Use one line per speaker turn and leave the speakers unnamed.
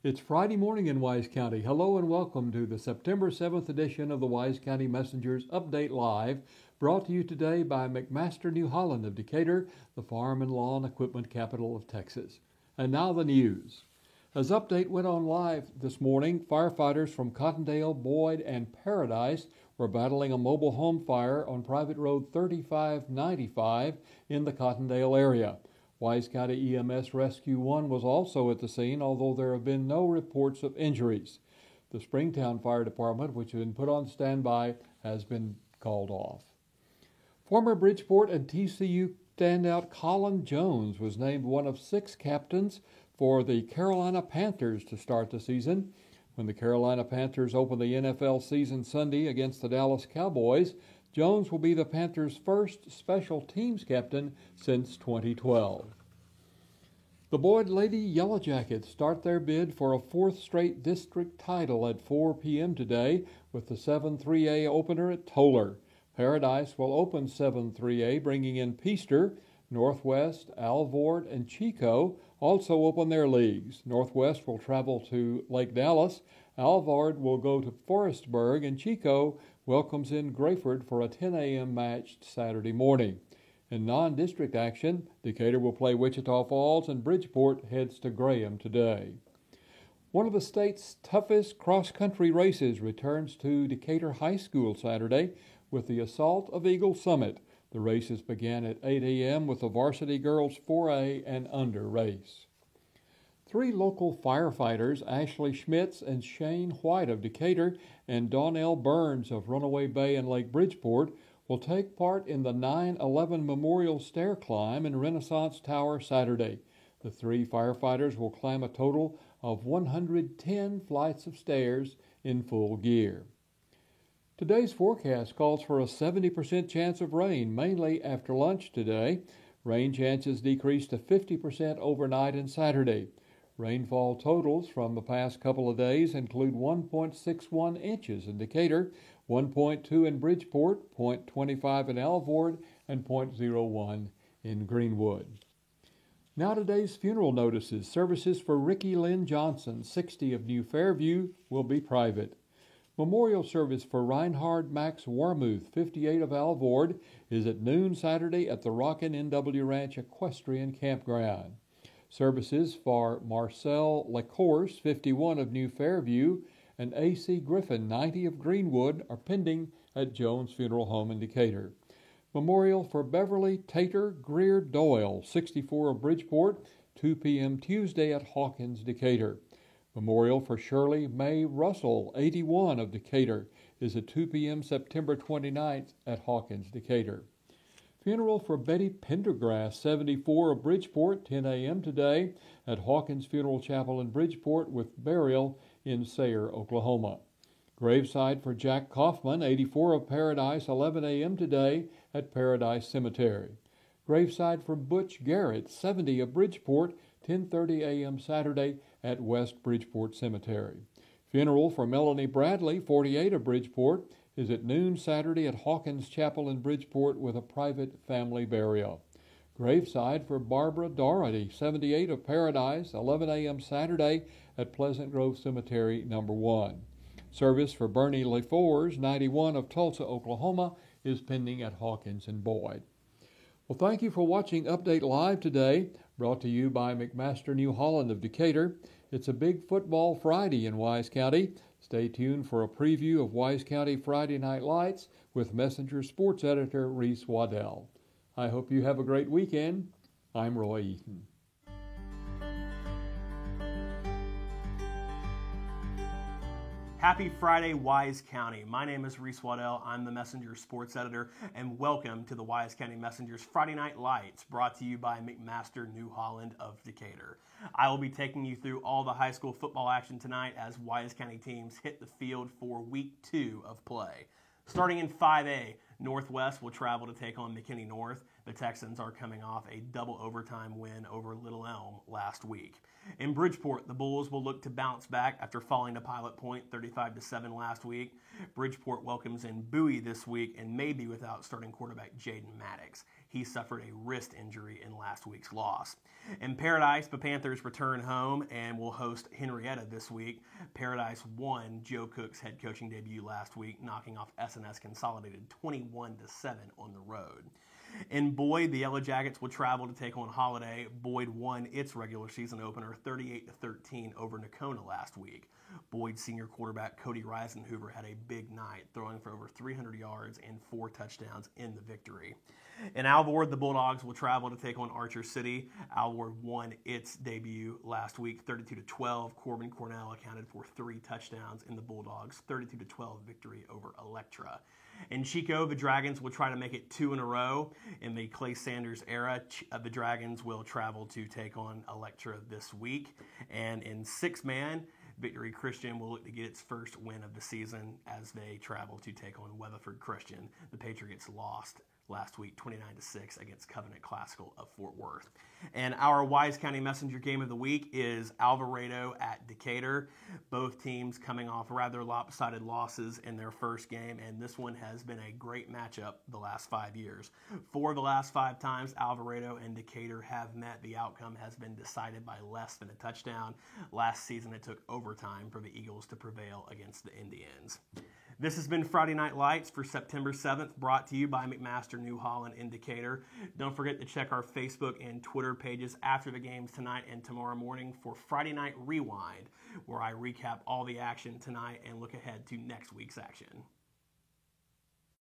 It's Friday morning in Wise County. Hello and welcome to the September 7th edition of the Wise County Messenger's Update Live, brought to you today by McMaster New Holland of Decatur, the farm and lawn equipment capital of Texas. And now the news. As Update went on live this morning, firefighters from Cottondale, Boyd, and Paradise were battling a mobile home fire on Private Road 3595 in the Cottondale area. Wise County EMS Rescue 1 was also at the scene, although there have been no reports of injuries. The Springtown Fire Department, which had been put on standby, has been called off. Former Bridgeport and TCU standout Colin Jones was named one of 6 captains for the Carolina Panthers to start the season. When the Carolina Panthers open the NFL season Sunday against the Dallas Cowboys, Jones will be the Panthers' first special teams captain since 2012. The Boyd Lady Yellow Jackets start their bid for a 4th straight district title at 4 p.m. today with the 7-3A opener at Toller. Paradise will open 7-3A, bringing in Peaster. Northwest, Alvord, and Chico also open their leagues. Northwest will travel to Lake Dallas. Alvord will go to Forestburg, and Chico welcomes in Grayford for a 10 a.m. match Saturday morning. In non-district action, Decatur will play Wichita Falls, and Bridgeport heads to Graham today. One of the state's toughest cross-country races returns to Decatur High School Saturday with the Assault of Eagle Summit. The races began at 8 a.m. with the varsity girls 4A and under race. 3 local firefighters, Ashley Schmitz and Shane White of Decatur and Donnell Burns of Runaway Bay and Lake Bridgeport, will take part in the 9/11 Memorial Stair Climb in Renaissance Tower Saturday. The 3 firefighters will climb a total of 110 flights of stairs in full gear. Today's forecast calls for a 70% chance of rain, mainly after lunch today. Rain chances decrease to 50% overnight and Saturday. Rainfall totals from the past couple of days include 1.61 inches in Decatur, 1.2 in Bridgeport, 0.25 in Alvord, and 0.01 in Greenwood. Now today's funeral notices. Services for Ricky Lynn Johnson, 60 of New Fairview, will be private. Memorial service for Reinhard Max Warmuth, 58 of Alvord, is at noon Saturday at the Rockin' NW Ranch Equestrian Campground. Services for Marcel LaCourse, 51 of New Fairview, and A.C. Griffin, 90 of Greenwood, are pending at Jones Funeral Home in Decatur. Memorial for Beverly Tater Greer Doyle, 64 of Bridgeport, 2 p.m. Tuesday at Hawkins, Decatur. Memorial for Shirley May Russell, 81 of Decatur, is at 2 p.m. September 29th at Hawkins, Decatur. Funeral for Betty Pendergrass, 74 of Bridgeport, 10 a.m. today at Hawkins Funeral Chapel in Bridgeport, with burial in Sayre, Oklahoma. Graveside for Jack Kaufman, 84 of Paradise, 11 a.m. today at Paradise Cemetery. Graveside for Butch Garrett, 70 of Bridgeport, 10:30 a.m. Saturday at West Bridgeport Cemetery. Funeral for Melanie Bradley, 48 of Bridgeport, is at noon Saturday at Hawkins Chapel in Bridgeport with a private family burial. Graveside for Barbara Doherty, 78 of Paradise, 11 a.m. Saturday at Pleasant Grove Cemetery, No. 1. Service for Bernie LeFors, 91 of Tulsa, Oklahoma, is pending at Hawkins and Boyd. Well, thank you for watching Update Live today, brought to you by McMaster New Holland of Decatur. It's a big football Friday in Wise County. Stay tuned for a preview of Wise County Friday Night Lights with Messenger Sports Editor Reese Waddell. I hope you have a great weekend. I'm Roy Eaton.
Happy Friday, Wise County. My name is Reese Waddell. I'm the Messenger Sports Editor, and welcome to the Wise County Messenger's Friday Night Lights, brought to you by McMaster New Holland of Decatur. I will be taking you through all the high school football action tonight as Wise County teams hit the field for Week 2 of play. Starting in 5A, Northwest will travel to take on McKinney North. The Texans are coming off a double overtime win over Little Elm last week. In Bridgeport, the Bulls will look to bounce back after falling to Pilot Point 35-7 last week. Bridgeport welcomes in Bowie this week and may be without starting quarterback Jaden Maddox. He suffered a wrist injury in last week's loss. In Paradise, the Panthers return home and will host Henrietta this week. Paradise won Joe Cook's head coaching debut last week, knocking off SNS Consolidated 21-7 on the road. In Boyd, the Yellow Jackets will travel to take on Holiday. Boyd won its regular season opener 38-13 over Nakona last week. Boyd senior quarterback Cody Reisenhoover had a big night, throwing for over 300 yards and 4 touchdowns in the victory. In Alvord, the Bulldogs will travel to take on Archer City. Alvord won its debut last week 32-12. Corbin Cornell accounted for 3 touchdowns in the Bulldogs' 32-12 victory over Electra. In Chico, the Dragons will try to make it 2 in a row. In the Clay Sanders era, the Dragons will travel to take on Electra this week. And in 6-man, Victory Christian will look to get its first win of the season as they travel to take on Weatherford Christian. The Patriots lost last week 29-6 against Covenant Classical of Fort Worth. And our Wise County Messenger game of the week is Alvarado at Decatur. Both teams coming off rather lopsided losses in their first game, and this one has been a great matchup the last 5 years. 4 of the last 5 times Alvarado and Decatur have met, the outcome has been decided by less than a touchdown. Last season it took overtime for the Eagles to prevail against the Indians. This has been Friday Night Lights for September 7th, brought to you by McMaster New Holland in Decatur. Don't forget to check our Facebook and Twitter pages after the games tonight and tomorrow morning for Friday Night Rewind, where I recap all the action tonight and look ahead to next week's action.